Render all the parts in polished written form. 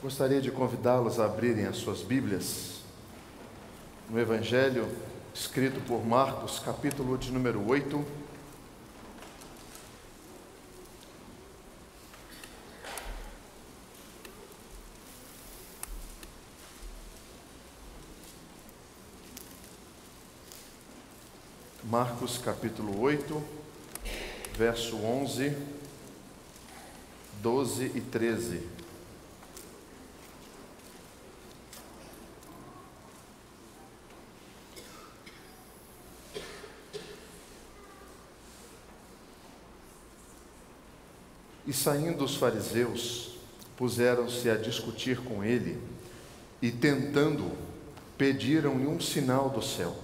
Gostaria de convidá-los a abrirem as suas Bíblias no Evangelho escrito por Marcos, capítulo de número 8. Marcos, capítulo 8, verso 11, 12 e 13. E saindo os fariseus, puseram-se a discutir com ele, e tentando-o, pediram-lhe um sinal do céu.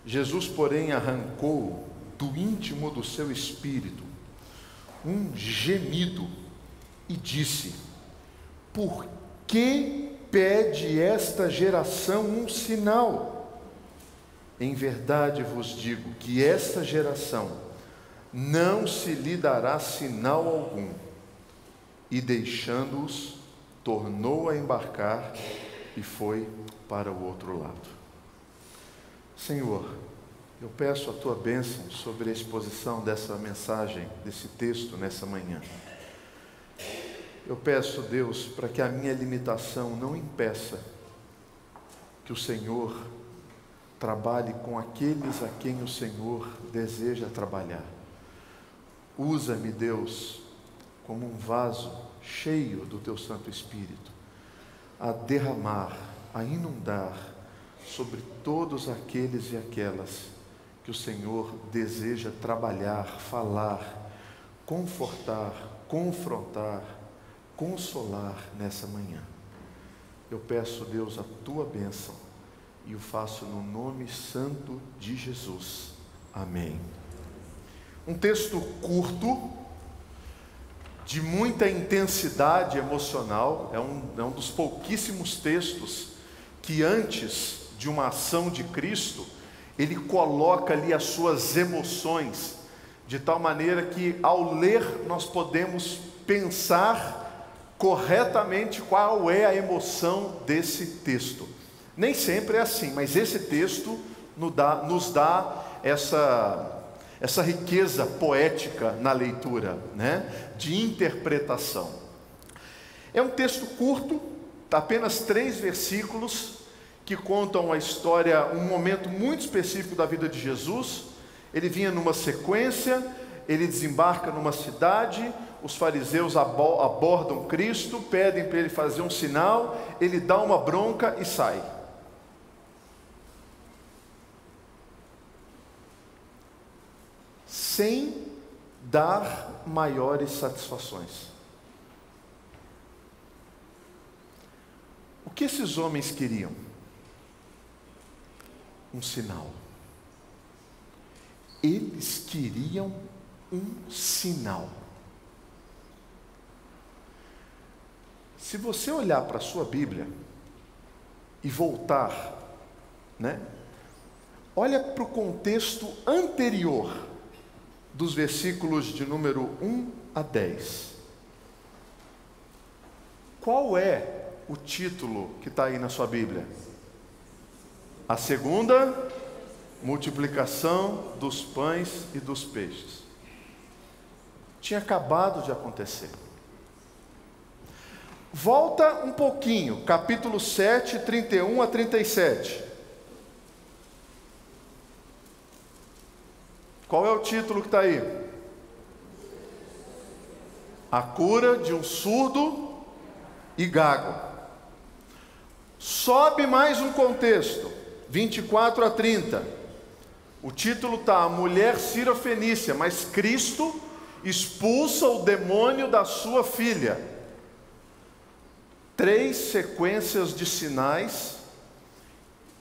Jesus, porém, arrancou do íntimo do seu espírito um gemido e disse: por que pede esta geração um sinal? Em verdade vos digo que esta geração não se lhe dará sinal algum. E deixando-os, tornou a embarcar e foi para o outro lado. Senhor, eu peço a tua bênção sobre a exposição dessa mensagem, desse texto nessa manhã. Eu peço, Deus, para que a minha limitação não impeça que o Senhor trabalhe com aqueles a quem o Senhor deseja trabalhar. Usa-me, Deus, como um vaso cheio do teu Santo Espírito, a derramar, a inundar sobre todos aqueles e aquelas que o Senhor deseja trabalhar, falar, confortar, confrontar, consolar nessa manhã. Eu peço, Deus, a tua bênção e o faço no nome santo de Jesus. Amém. Um texto curto, de muita intensidade emocional, é um dos pouquíssimos textos que antes de uma ação de Cristo, ele coloca ali as suas emoções, de tal maneira que ao ler nós podemos pensar corretamente qual é a emoção desse texto. Nem sempre é assim, mas esse texto nos dá essa riqueza poética na leitura, né? De interpretação. É um texto curto, apenas 3 versículos, que contam a história, um momento muito específico da vida de Jesus. Ele vinha numa sequência, ele desembarca numa cidade, os fariseus abordam Cristo, pedem para ele fazer um sinal, ele dá uma bronca e sai. Sem dar maiores satisfações. O que esses homens queriam? Um sinal. Eles queriam um sinal. Se você olhar para a sua Bíblia e voltar, né? Olha para o contexto anterior dos versículos de número 1 a 10. Qual é o título que está aí na sua Bíblia? A segunda multiplicação dos pães e dos peixes. Tinha acabado de acontecer. Volta um pouquinho, capítulo 7, 31 a 37. Qual é o título que está aí? A cura de um surdo e gago. Sobe mais um contexto, 24 a 30. O título está: a mulher cirofenícia, mas Cristo expulsa o demônio da sua filha. 3 sequências de sinais.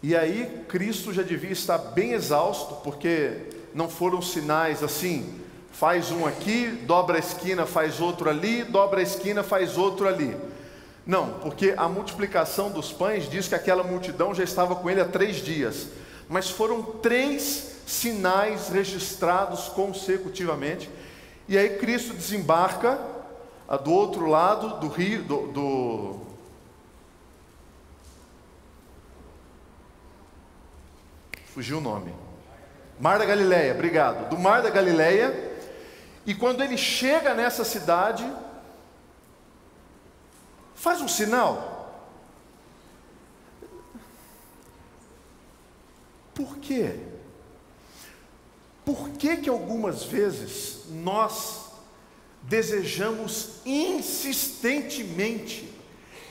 E aí Cristo já devia estar bem exausto, porque não foram sinais assim, faz um aqui, dobra a esquina, faz outro ali, dobra a esquina, faz outro ali. Não, porque a multiplicação dos pães diz que aquela multidão já estava com ele há 3 dias. Mas foram 3 sinais registrados consecutivamente. E aí Cristo desembarca do outro lado do rio, fugiu o nome. Mar da Galileia, obrigado. Do Mar da Galileia. E quando ele chega nessa cidade, faz um sinal. Por quê? Por que que algumas vezes nós desejamos insistentemente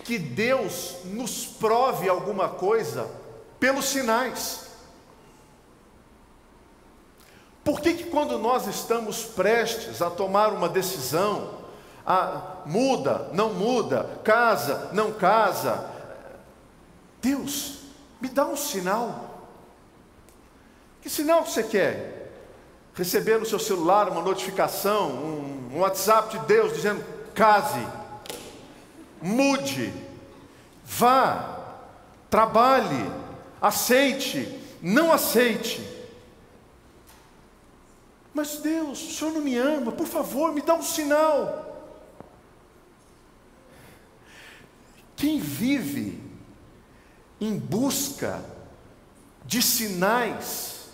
que Deus nos prove alguma coisa pelos sinais? Por que que quando nós estamos prestes a tomar uma decisão, muda, não muda, casa, não casa, Deus, me dá um sinal. Que sinal você quer? Receber no seu celular uma notificação, um WhatsApp de Deus dizendo: case, mude, vá, trabalhe, aceite, não aceite. Mas Deus, o Senhor não me ama, por favor, me dá um sinal. Quem vive em busca de sinais,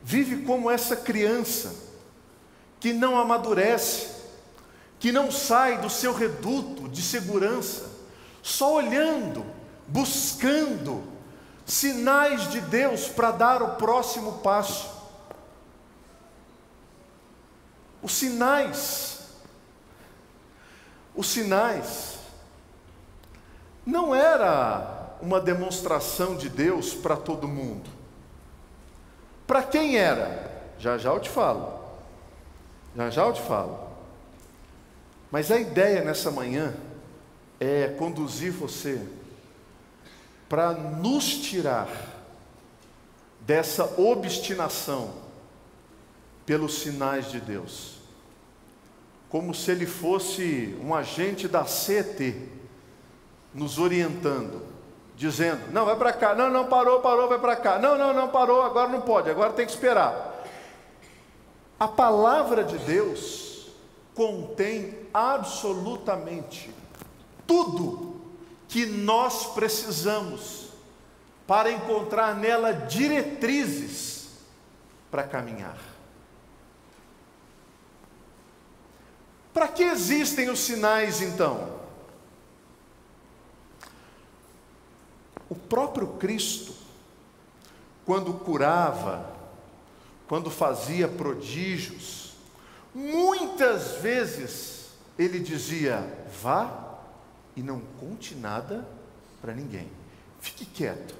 vive como essa criança, que não amadurece, que não sai do seu reduto de segurança, só olhando, buscando sinais de Deus para dar o próximo passo. Os sinais não era uma demonstração de Deus para todo mundo. Para quem era? Já já eu te falo. Mas a ideia nessa manhã é conduzir você para nos tirar dessa obstinação pelos sinais de Deus, como se Ele fosse um agente da CET, nos orientando, dizendo: não, vai para cá, não, parou, vai para cá, não, parou, agora não pode, agora tem que esperar. A palavra de Deus contém absolutamente tudo que nós precisamos para encontrar nela diretrizes para caminhar. Para que existem os sinais, então? O próprio Cristo, quando curava, quando fazia prodígios, muitas vezes ele dizia: vá e não conte nada para ninguém, fique quieto.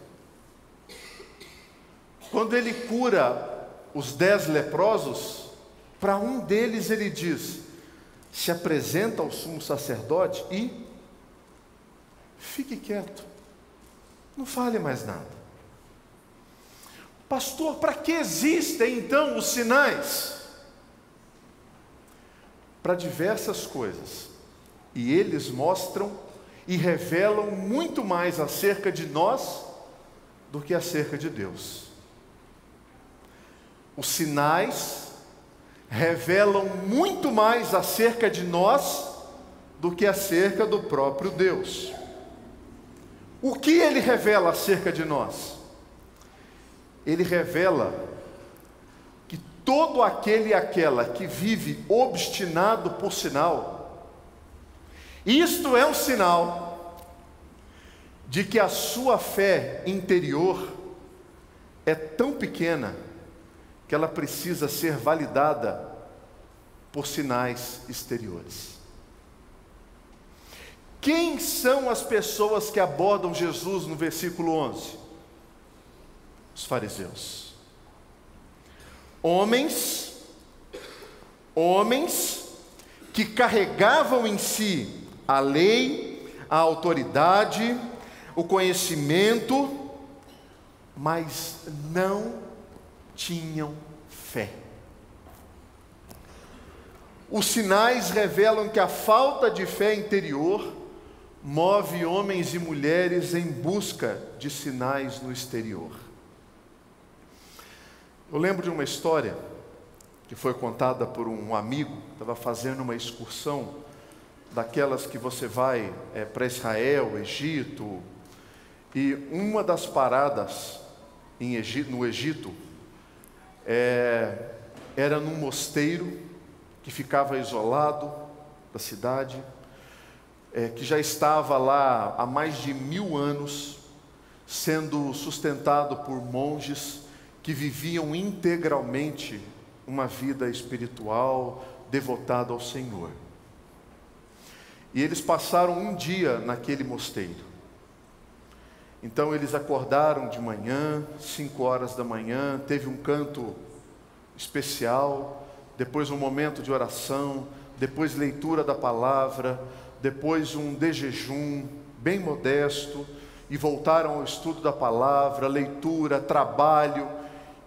Quando ele cura os 10 leprosos, para um deles ele diz: se apresenta ao sumo sacerdote e fique quieto, não fale mais nada. Pastor, para que existem então os sinais? Para diversas coisas, e eles mostram e revelam muito mais acerca de nós do que acerca de Deus. Os sinais revelam muito mais acerca de nós do que acerca do próprio Deus. O que ele revela acerca de nós? Ele revela que todo aquele e aquela que vive obstinado por sinal, isto é um sinal de que a sua fé interior é tão pequena que ela precisa ser validada por sinais exteriores. Quem são as pessoas que abordam Jesus no versículo 11? Os fariseus. Homens que carregavam em si a lei, a autoridade, o conhecimento, mas não tinham fé. Os sinais revelam que a falta de fé interior move homens e mulheres em busca de sinais no exterior. Eu lembro de uma história que foi contada por um amigo, estava fazendo uma excursão daquelas que você vai para Israel, Egito, e uma das paradas no Egito era num mosteiro que ficava isolado da cidade, que já estava lá há mais de 1000 anos, sendo sustentado por monges que viviam integralmente uma vida espiritual, devotada ao Senhor. E eles passaram um dia naquele mosteiro. Então eles acordaram de manhã, 5 horas da manhã, teve um canto especial, depois um momento de oração, depois leitura da palavra, depois um de jejum bem modesto, e voltaram ao estudo da palavra, leitura, trabalho,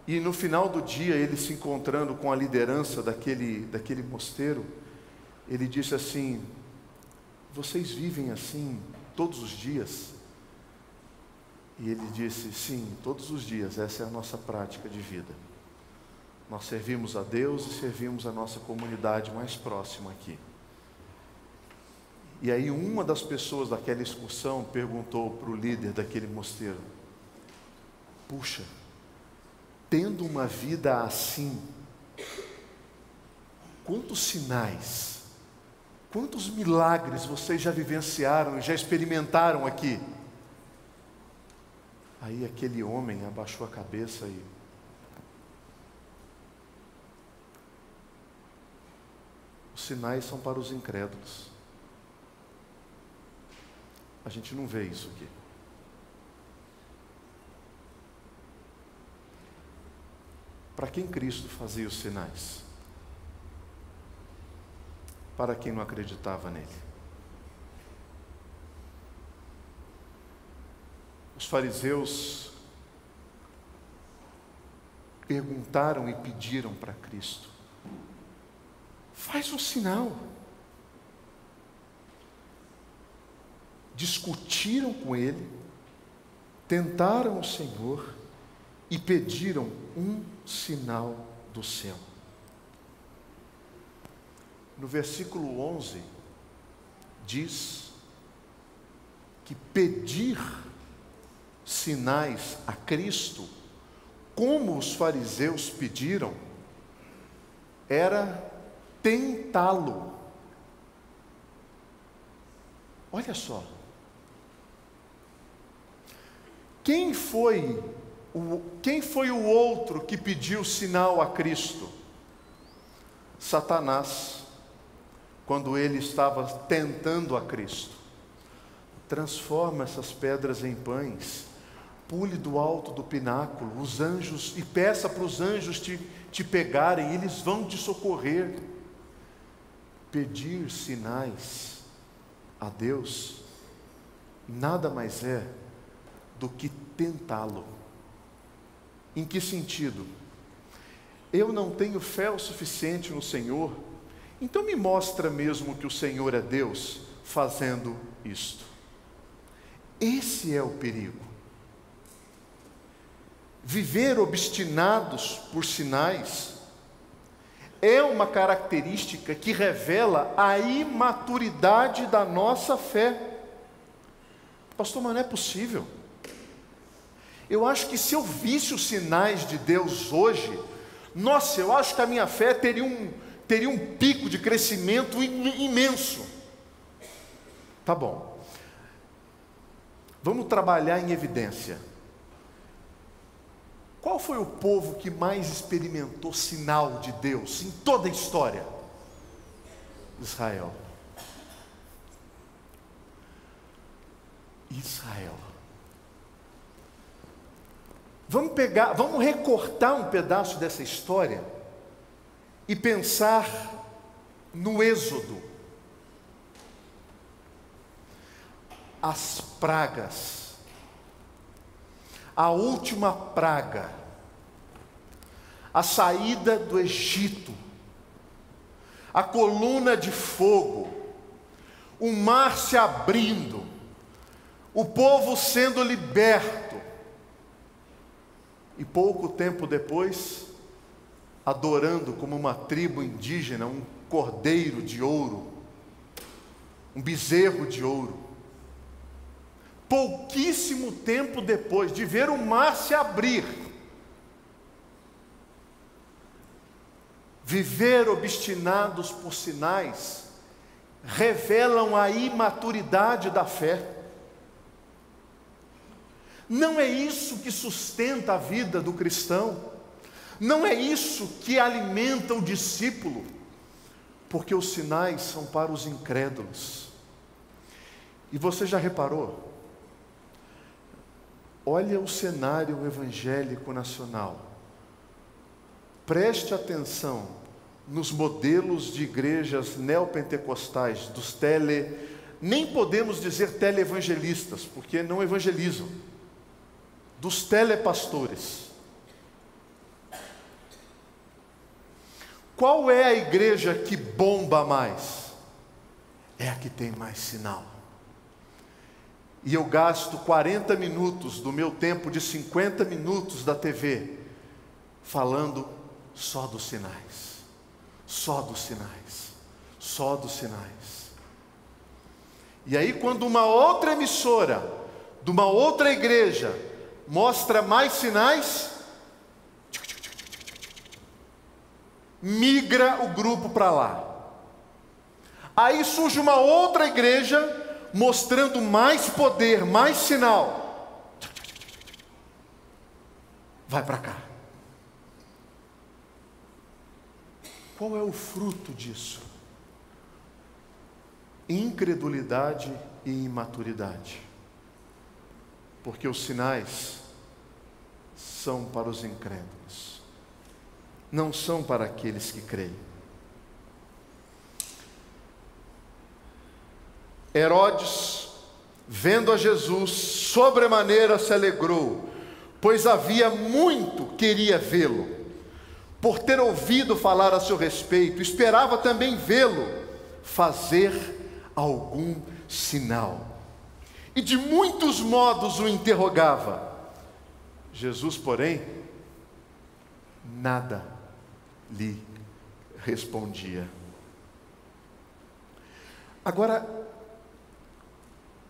e no final do dia, ele se encontrando com a liderança daquele mosteiro, ele disse assim: vocês vivem assim todos os dias? E ele disse: sim, todos os dias, essa é a nossa prática de vida. Nós servimos a Deus e servimos a nossa comunidade mais próxima aqui. E aí uma das pessoas daquela excursão perguntou para o líder daquele mosteiro: puxa, tendo uma vida assim, quantos sinais, quantos milagres vocês já vivenciaram e já experimentaram aqui? Aí aquele homem abaixou a cabeça e: os sinais são para os incrédulos. A gente não vê isso aqui. Para quem Cristo fazia os sinais? Para quem não acreditava nele. Os fariseus perguntaram e pediram para Cristo: faz um sinal. Discutiram com ele, tentaram o Senhor e pediram um sinal do céu. No versículo 11, diz que pedir sinais a Cristo, como os fariseus pediram, era tentá-lo. Olha só. Quem foi o outro que pediu sinal a Cristo? Satanás, quando ele estava tentando a Cristo. Transforma essas pedras em pães, pule do alto do pináculo, os anjos, e peça para os anjos te pegarem, eles vão te socorrer. Pedir sinais a Deus nada mais é do que tentá-lo. Em que sentido? Eu não tenho fé o suficiente no Senhor, então me mostra mesmo que o Senhor é Deus fazendo isto. Esse é o perigo. Viver obstinados por sinais é uma característica que revela a imaturidade da nossa fé. Pastor, mas não é possível. Eu acho que se eu visse os sinais de Deus hoje, nossa, eu acho que a minha fé teria um pico de crescimento imenso. Tá bom. Vamos trabalhar em evidência. Qual foi o povo que mais experimentou sinal de Deus em toda a história? Israel. Israel. Vamos recortar um pedaço dessa história e pensar no Êxodo. As pragas, a última praga, a saída do Egito, a coluna de fogo, o mar se abrindo, o povo sendo liberto, e pouco tempo depois, adorando como uma tribo indígena um cordeiro de ouro, um bezerro de ouro. Pouquíssimo tempo depois de ver o mar se abrir, viver obstinados por sinais revelam a imaturidade da fé. Não é isso que sustenta a vida do cristão, não é isso que alimenta o discípulo, porque os sinais são para os incrédulos. E você já reparou? Olha o cenário evangélico nacional. Preste atenção nos modelos de igrejas neopentecostais, nem podemos dizer teleevangelistas, porque não evangelizam, dos telepastores. Qual é a igreja que bomba mais? É a que tem mais sinal. E eu gasto 40 minutos do meu tempo de 50 minutos da TV falando só dos sinais, só dos sinais, só dos sinais. E aí quando uma outra emissora, de uma outra igreja, mostra mais sinais, migra o grupo para lá. Aí surge uma outra igreja mostrando mais poder, mais sinal, vai para cá. Qual é o fruto disso? Incredulidade e imaturidade. Porque os sinais são para os incrédulos, não são para aqueles que creem. Herodes, vendo a Jesus, sobremaneira se alegrou, pois havia muito queria vê-lo, por ter ouvido falar a seu respeito, esperava também vê-lo fazer algum sinal. E de muitos modos o interrogava. Jesus, porém, nada lhe respondia. Agora,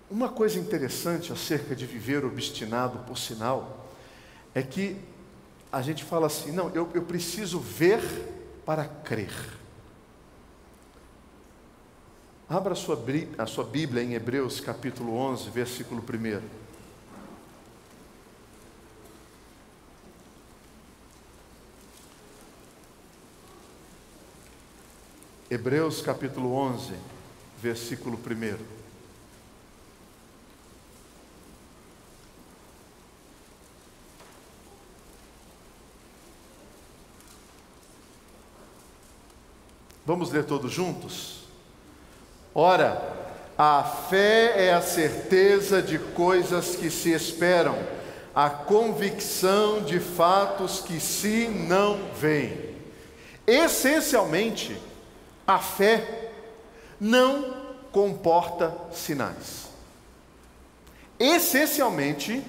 uma coisa interessante acerca de viver obstinado por sinal, é que a gente fala assim, não, eu preciso ver para crer. Abra a sua Bíblia em Hebreus capítulo 11, versículo 1. Hebreus capítulo 11, versículo 1. Vamos ler todos juntos? Ora, a fé é a certeza de coisas que se esperam, a convicção de fatos que se não veem. Essencialmente, a fé não comporta sinais. Essencialmente,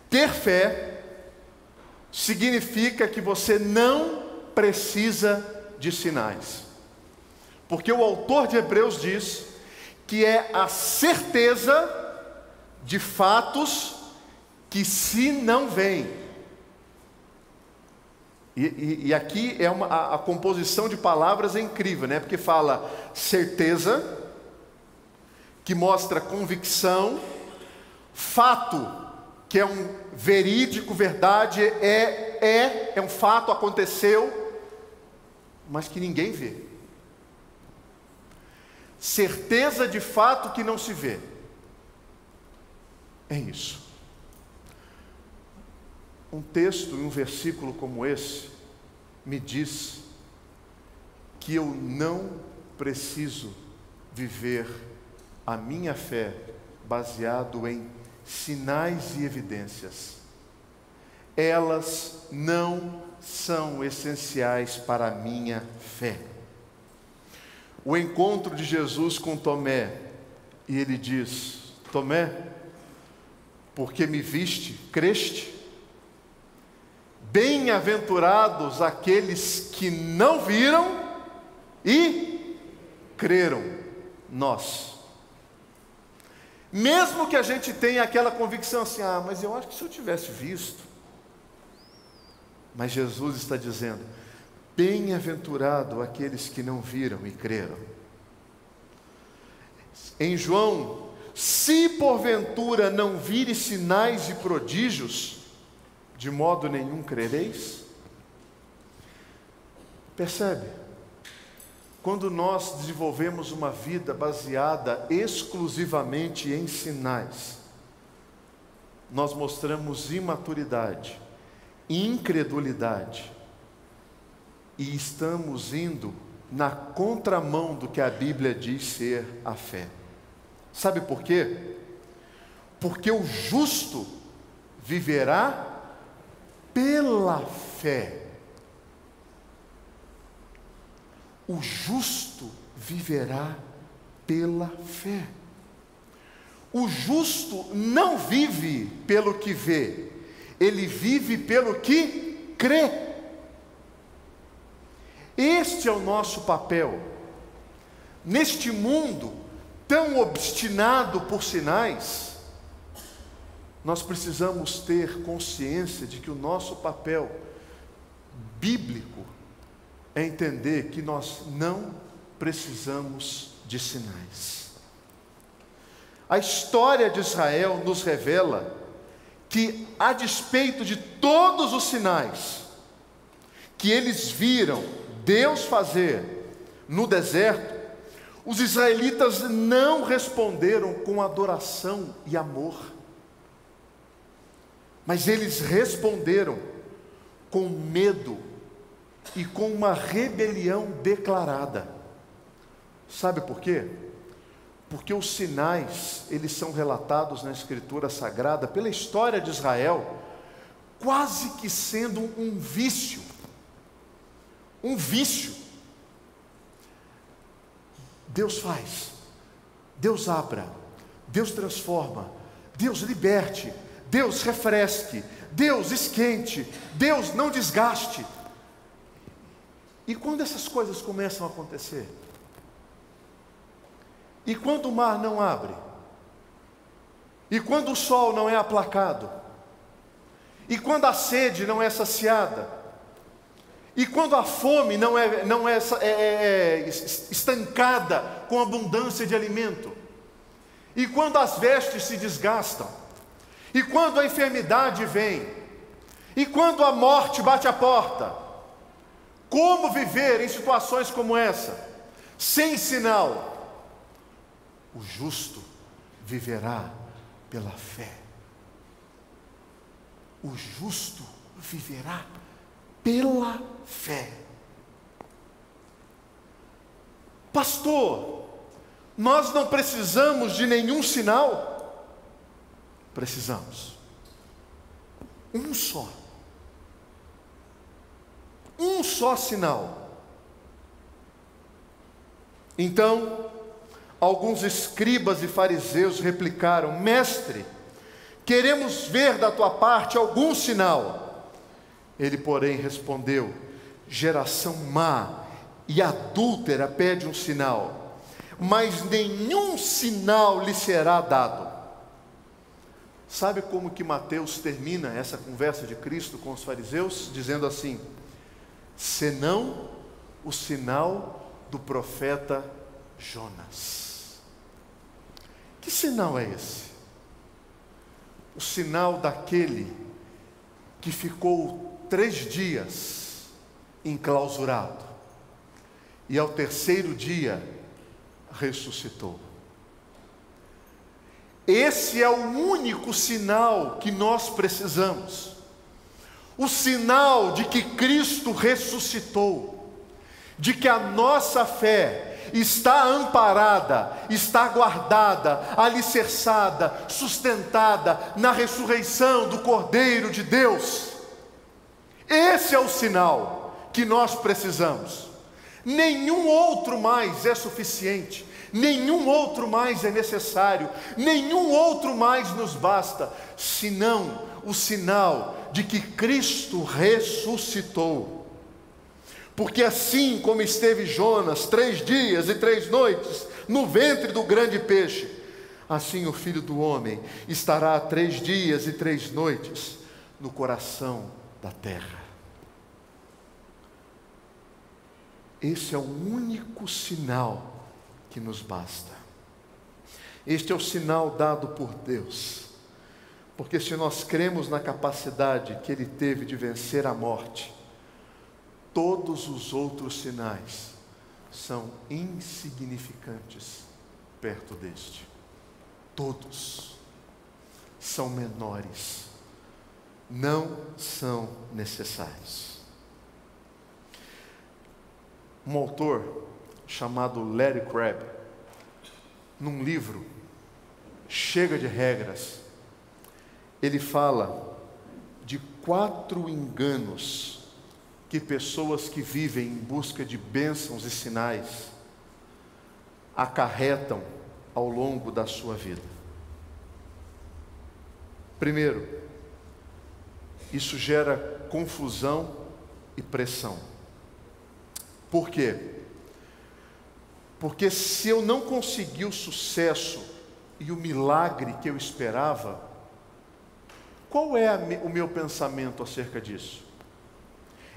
ter fé significa que você não precisa de sinais. Porque o autor de Hebreus diz que é a certeza de fatos que se não veem. E aqui é a composição de palavras é incrível, né? Porque fala certeza, que mostra convicção, fato, que é um verídico, verdade, é um fato, aconteceu, mas que ninguém vê. Certeza de fato que não se vê. É isso. Um texto e um versículo como esse me diz que eu não preciso viver a minha fé baseado em sinais e evidências. Elas não são essenciais para a minha fé. O encontro de Jesus com Tomé, e ele diz: Tomé, porque me viste, creste? Bem-aventurados aqueles que não viram e creram. nós. Mesmo que a gente tenha aquela convicção assim, mas eu acho que se eu tivesse visto. Mas Jesus está dizendo, bem-aventurado aqueles que não viram e creram. Em João, se porventura não vires sinais e prodígios, de modo nenhum crereis. Percebe? Quando nós desenvolvemos uma vida baseada exclusivamente em sinais, nós mostramos imaturidade, incredulidade, e estamos indo na contramão do que a Bíblia diz ser a fé. Sabe por quê? Porque o justo viverá pela fé. O justo viverá pela fé. O justo não vive pelo que vê, ele vive pelo que crê. Este é o nosso papel. Neste mundo tão obstinado por sinais, nós precisamos ter consciência de que o nosso papel bíblico é entender que nós não precisamos de sinais. A história de Israel nos revela que, a despeito de todos os sinais que eles viram Deus fazer no deserto, os israelitas não responderam com adoração e amor, mas eles responderam com medo e com uma rebelião declarada. Sabe por quê? Porque os sinais, eles são relatados na Escritura Sagrada, pela história de Israel, quase que sendo um vício. Um vício. Deus faz, Deus abra, Deus transforma, Deus liberte, Deus refresque, Deus esquente, Deus não desgaste. E quando essas coisas começam a acontecer? E quando o mar não abre? E quando o sol não é aplacado? E quando a sede não é saciada? E quando a fome não é estancada com abundância de alimento? E quando as vestes se desgastam? E quando a enfermidade vem? E quando a morte bate a porta? Como viver em situações como essa? Sem sinal. O justo viverá pela fé. O justo viverá pela fé. Pastor, nós não precisamos de nenhum sinal? Precisamos. Um só. Um só sinal. Então, alguns escribas e fariseus replicaram: Mestre, queremos ver da tua parte algum sinal. Ele, porém, respondeu: Geração má e adúltera pede um sinal, mas nenhum sinal lhe será dado. Sabe como que Mateus termina essa conversa de Cristo com os fariseus? Dizendo assim: senão o sinal do profeta Jonas. Que sinal é esse? O sinal daquele que ficou 3 dias enclausurado e ao 3º dia ressuscitou. Esse é o único sinal que nós precisamos. O sinal de que Cristo ressuscitou, de que a nossa fé está amparada, está guardada, alicerçada, sustentada na ressurreição do Cordeiro de Deus. Esse é o sinal que nós precisamos. Nenhum outro mais é suficiente, nenhum outro mais é necessário, nenhum outro mais nos basta, senão o sinal de que Cristo ressuscitou. Porque assim como esteve Jonas 3 dias e 3 noites no ventre do grande peixe, assim o Filho do Homem estará 3 dias e 3 noites no coração da terra. Esse é o único sinal que nos basta. Este é o sinal dado por Deus. Porque se nós cremos na capacidade que Ele teve de vencer a morte, todos os outros sinais são insignificantes perto deste. Todos são menores, não são necessários. Um autor chamado Larry Crabb, num livro Chega de Regras, ele fala de 4 enganos que pessoas que vivem em busca de bênçãos e sinais acarretam ao longo da sua vida. Primeiro, isso gera confusão e pressão. Por quê? Porque se eu não conseguir o sucesso e o milagre que eu esperava, qual é o meu pensamento acerca disso?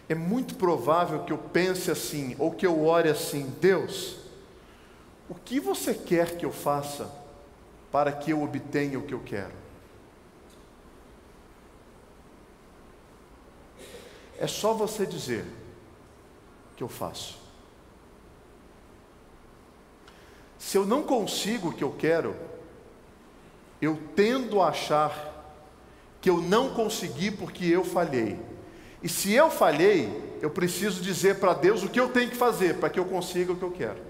É muito provável que eu pense assim, ou que eu ore assim: Deus, o que você quer que eu faça para que eu obtenha o que eu quero? É só você dizer que eu faço. Se eu não consigo o que eu quero, eu tendo a achar que eu não consegui porque eu falhei. E se eu falhei, eu preciso dizer para Deus o que eu tenho que fazer para que eu consiga o que eu quero.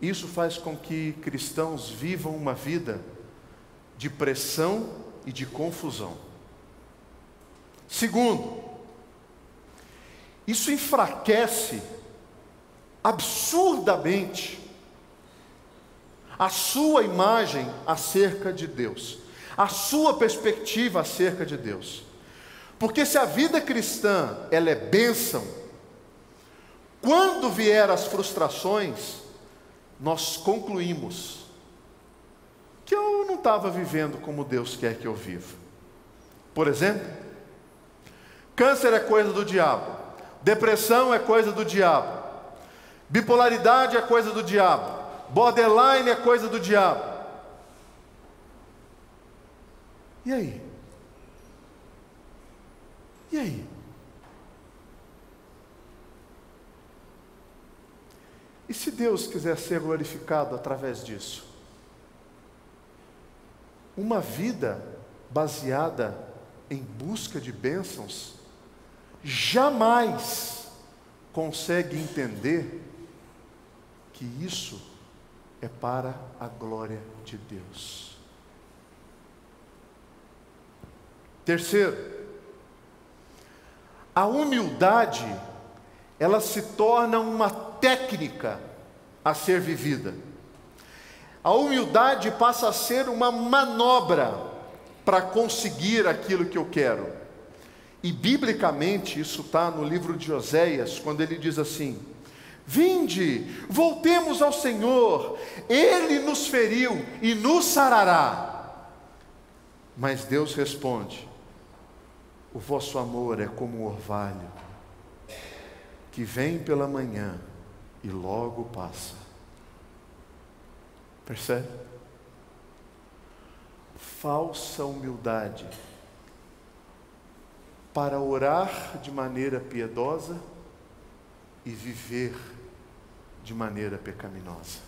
Isso faz com que cristãos vivam uma vida de pressão e de confusão. Segundo, isso enfraquece absurdamente a sua imagem acerca de Deus, a sua perspectiva acerca de Deus. Porque se a vida cristã, ela é bênção, quando vier as frustrações, nós concluímos que eu não estava vivendo como Deus quer que eu viva. Por exemplo, câncer é coisa do diabo, depressão é coisa do diabo, bipolaridade é coisa do diabo, borderline é coisa do diabo. E aí? E aí? E se Deus quiser ser glorificado através disso? Uma vida baseada em busca de bênçãos jamais consegue entender que isso é para a glória de Deus. Terceiro, a humildade, ela se torna uma técnica a ser vivida. A humildade passa a ser uma manobra para conseguir aquilo que eu quero. E biblicamente isso está no livro de Oséias, quando ele diz assim: vinde, voltemos ao Senhor, Ele nos feriu e nos sarará. Mas Deus responde: o vosso amor é como um orvalho, que vem pela manhã e logo passa. Percebe? Falsa humildade para orar de maneira piedosa e viver de maneira pecaminosa.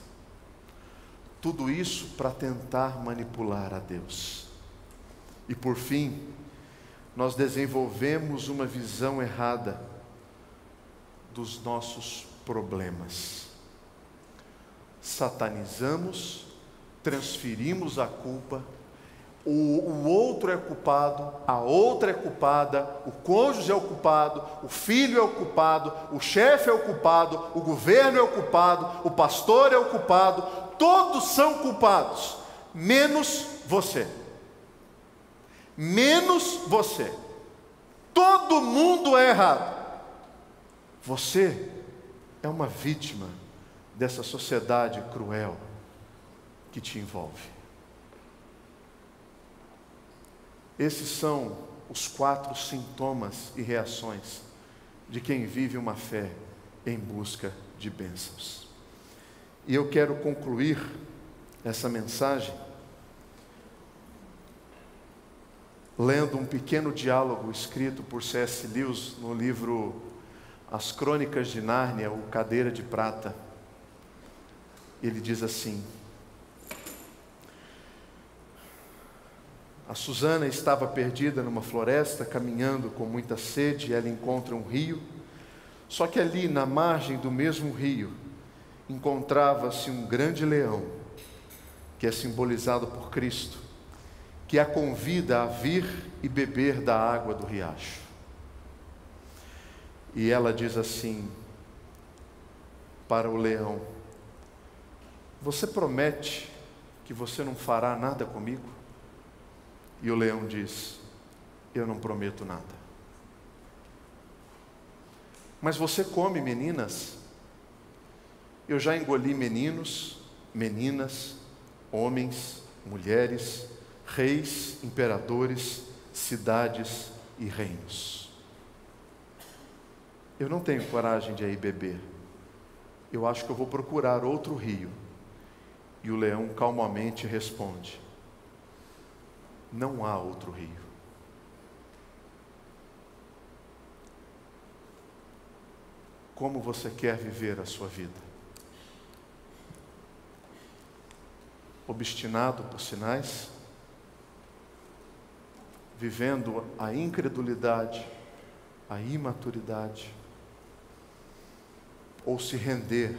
Tudo isso para tentar manipular a Deus. E por fim, nós desenvolvemos uma visão errada dos nossos problemas. Satanizamos, transferimos a culpa, o outro é culpado, a outra é culpada, o cônjuge é o culpado, o filho é o culpado, o chefe é o culpado, o governo é o culpado, o pastor é o culpado, todos são culpados, menos você. Menos você. Todo mundo é errado. Você é uma vítima dessa sociedade cruel que te envolve. Esses são os 4 sintomas e reações de quem vive uma fé em busca de bênçãos. E eu quero concluir essa mensagem lendo um pequeno diálogo escrito por C.S. Lewis no livro As Crônicas de Nárnia, o Cadeira de Prata. Ele diz assim: a Susana estava perdida numa floresta, caminhando com muita sede, e ela encontra um rio. Só que ali, na margem do mesmo rio, encontrava-se um grande leão, que é simbolizado por Cristo, que a convida a vir e beber da água do riacho. E ela diz assim para o leão: você promete que você não fará nada comigo? E o leão diz: eu não prometo nada. Mas você come meninas? Eu já engoli meninos, meninas, homens, mulheres, reis, imperadores, cidades e reinos. Eu não tenho coragem de ir beber. Eu acho que eu vou procurar outro rio. E o leão calmamente responde: não há outro rio. Como você quer viver a sua vida? Obstinado por sinais? Vivendo a incredulidade, a imaturidade? Ou se render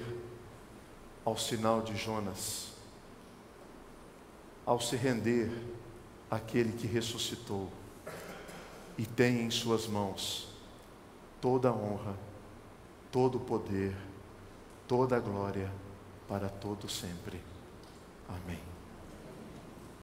ao sinal de Jonas? Ao se render àquele que ressuscitou e tem em suas mãos toda a honra, todo o poder, toda a glória para todo sempre. Amém.